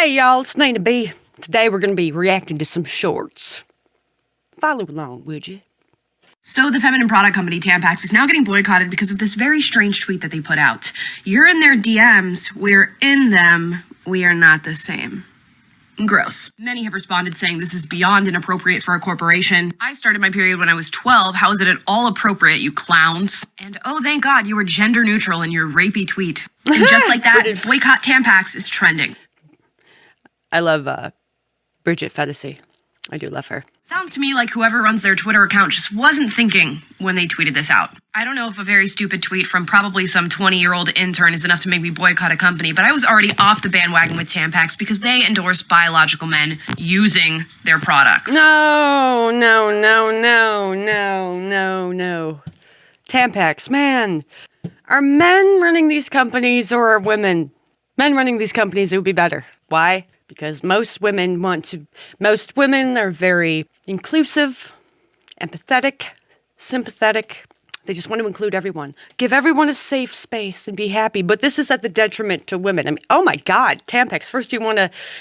Hey y'all, it's Nina B. Today we're going to be reacting to some shorts. Follow along, would you? So the feminine product company Tampax is now getting boycotted because of this very strange tweet that they put out. You're in their DMs, we're in them, we are not the same. Gross. Many have responded saying this is beyond inappropriate for a corporation. I started my period when I was 12. How is it at all appropriate, you clowns? And oh, thank God you were gender neutral in your rapey tweet. And just like that, boycott Tampax is trending. I love Bridget Fedesi. I do love her. Sounds to me like whoever runs their Twitter account just wasn't thinking when they tweeted this out. I don't know if a very stupid tweet from probably some 20-year-old intern is enough to make me boycott a company, but I was already off the bandwagon with Tampax because they endorse biological men using their products. No. Tampax, man. Are men running these companies or are women? Men running these companies, it would be better. Why? Because most women are very inclusive, empathetic, sympathetic. They just want to include everyone. Give everyone a safe space and be happy. But this is at the detriment to women. I mean, oh my God, Tampax. First you want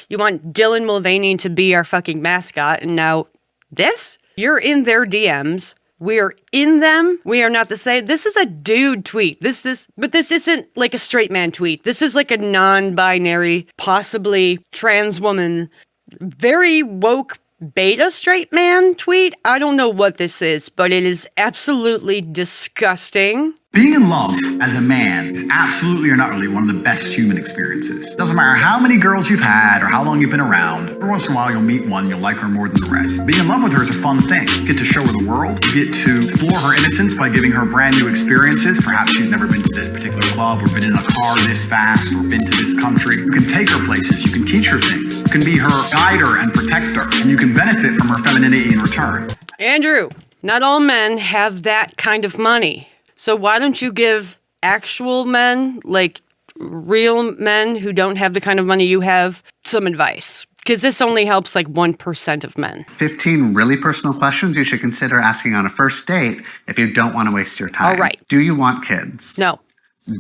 Dylan Mulvaney to be our fucking mascot, and now this? You're in their DMs. We're in them. We are not the same. This is a dude tweet. But this isn't like a straight man tweet. This is like a non-binary, possibly trans woman, very woke beta straight man tweet. I don't know what this is, but it is absolutely disgusting. Being in love as a man is absolutely or not really one of the best human experiences. Doesn't matter how many girls you've had or how long you've been around. Every once in a while you'll meet one, you'll like her more than the rest. Being in love with her is a fun thing. You get to show her the world. You get to explore her innocence by giving her brand new experiences. Perhaps she's never been to this particular club or been in a car this fast or been to this country. You can take her places. You can teach her things. You can be her guider and protector. And you can benefit from her femininity in return. Andrew, not all men have that kind of money. So why don't you give actual men, like real men who don't have the kind of money you have, some advice? Because this only helps like 1% of men. 15 really personal questions you should consider asking on a first date if you don't want to waste your time. All right. Do you want kids? No.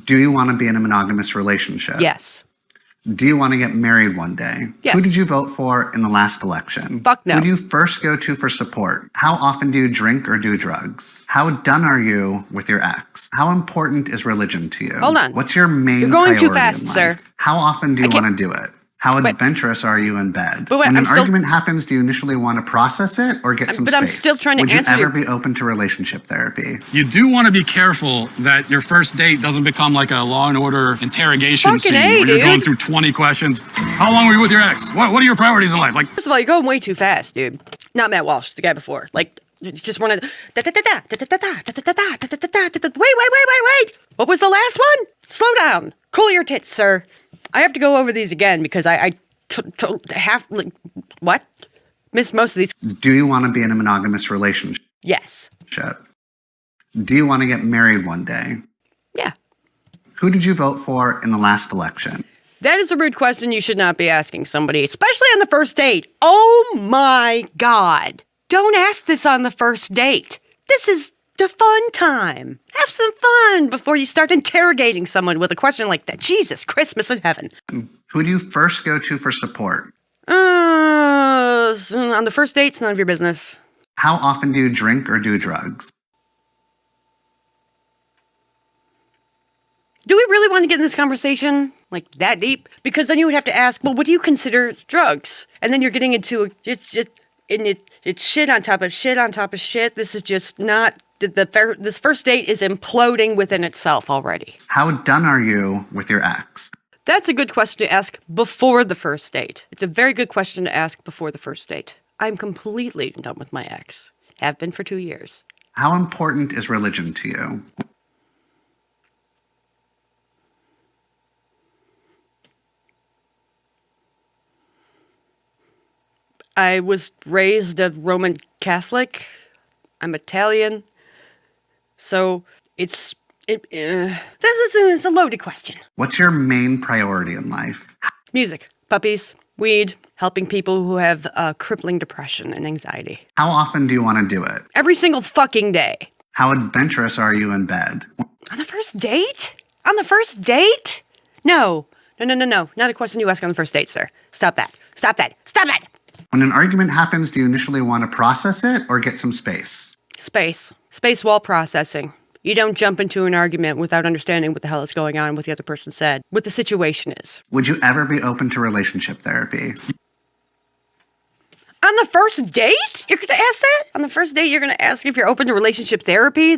Do you want to be in a monogamous relationship? Yes. Do you want to get married one day? Yes. Who did you vote for in the last election? Fuck no. Who do you first go to for support? How often do you drink or do drugs? How done are you with your ex? How important is religion to you? Hold on. What's your main You're going priority too fast, in life? sir. How often do you want to do it? How adventurous are you in bed? But wait, when an argument happens, do you initially want to process it or get some space? I'm still trying to answer Would you ever be open to relationship therapy? You do want to be careful that your first date doesn't become like a Law and Order interrogation scene where you're going through 20 questions. How long were you with your ex? What are your priorities in life? Like, first of all, you're going way too fast, dude. Not Matt Walsh, the guy before. Like, just wanted. Wait. What was the last one? Slow down. Cool your tits, sir. I have to go over these again because I missed most of these. Do you want to be in a monogamous relationship? Yes. Do you want to get married one day? Yeah. Who did you vote for in the last election? That is a rude question you should not be asking somebody, especially on the first date. Oh my God. Don't ask this on the first date. This is the fun time. Have some fun before you start interrogating someone with a question like that. Jesus, Christmas in heaven. Who do you first go to for support? On the first date, it's none of your business. How often do you drink or do drugs? Do we really want to get in this conversation like that deep? Because then you would have to ask, well, what do you consider drugs? And then you're getting into it's shit on top of shit on top of shit. This is just not this first date is imploding within itself already. How done are you with your ex? That's a good question to ask before the first date. It's a very good question to ask before the first date. I'm completely done with my ex. Have been for 2 years. How important is religion to you? I was raised a Roman Catholic. I'm Italian. So it's a loaded question. What's your main priority in life? Music, puppies, weed, helping people who have crippling depression and anxiety. How often do you want to do it? Every single fucking day. How adventurous are you in bed? On the first date? On the first date? No. No. Not a question you ask on the first date, sir. Stop that. Stop that. Stop that. When an argument happens, do you initially want to process it or get some space? Space. Space while processing. You don't jump into an argument without understanding what the hell is going on, what the other person said, what the situation is. Would you ever be open to relationship therapy? On the first date? You're going to ask that? On the first date, you're going to ask if you're open to relationship therapy?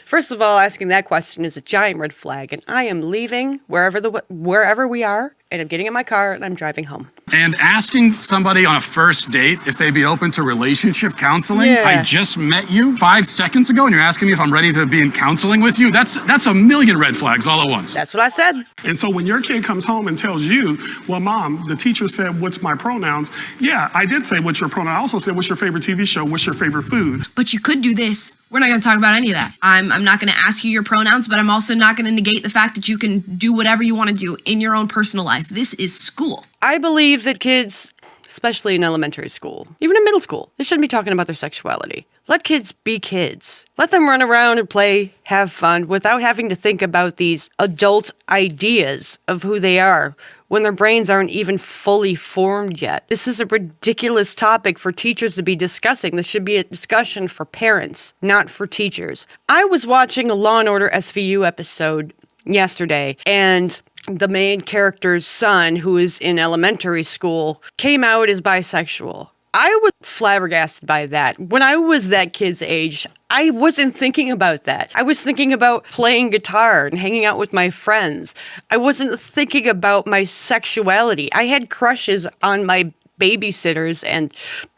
First of all, asking that question is a giant red flag, and I am leaving wherever we are, and I'm getting in my car, and I'm driving home. And asking somebody on a first date if they'd be open to relationship counseling. Yeah. I just met you 5 seconds ago, and you're asking me if I'm ready to be in counseling with you. That's a million red flags all at once. That's what I said. And so when your kid comes home and tells you, well, Mom, the teacher said, what's my pronouns? Yeah, I did say what's your pronoun. I also said, what's your favorite TV show? What's your favorite food? But you could do this. We're not going to talk about any of that. I'm not going to ask you your pronouns, but I'm also not going to negate the fact that you can do whatever you want to do in your own personal life. This is school. I believe that kids, especially in elementary school, even in middle school, they shouldn't be talking about their sexuality. Let kids be kids. Let them run around and play, have fun, without having to think about these adult ideas of who they are when their brains aren't even fully formed yet. This is a ridiculous topic for teachers to be discussing. This should be a discussion for parents, not for teachers. I was watching a Law & Order SVU episode yesterday, and the main character's son, who is in elementary school, came out as bisexual. I was flabbergasted by that. When I was that kid's age, I wasn't thinking about that. I was thinking about playing guitar and hanging out with my friends. I wasn't thinking about my sexuality. I had crushes on my babysitters and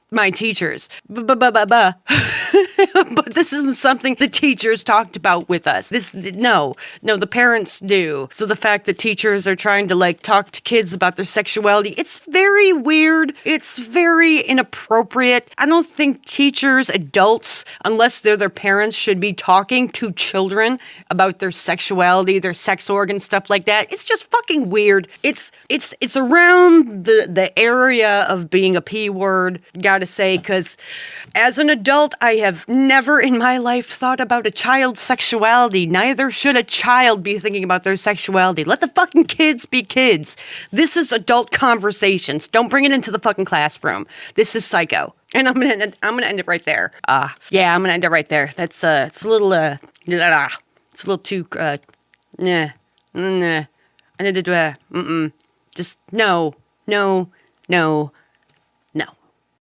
my teachers. But this isn't something the teachers talked about with us. No, the parents do. So the fact that teachers are trying to talk to kids about their sexuality, it's very weird. It's very inappropriate. I don't think teachers, adults, unless they're their parents, should be talking to children about their sexuality, their sex organs, stuff like that. It's just fucking weird. It's around the area of being a P word, gotta say, because as an adult, I have never in my life thought about a child's sexuality. Neither should a child be thinking about their sexuality. Let the fucking kids be kids. This is adult conversations. Don't bring it into the fucking classroom. This is psycho. And I'm gonna end it right there. I'm gonna end it right there. That's it's a little too nah. I need to just no.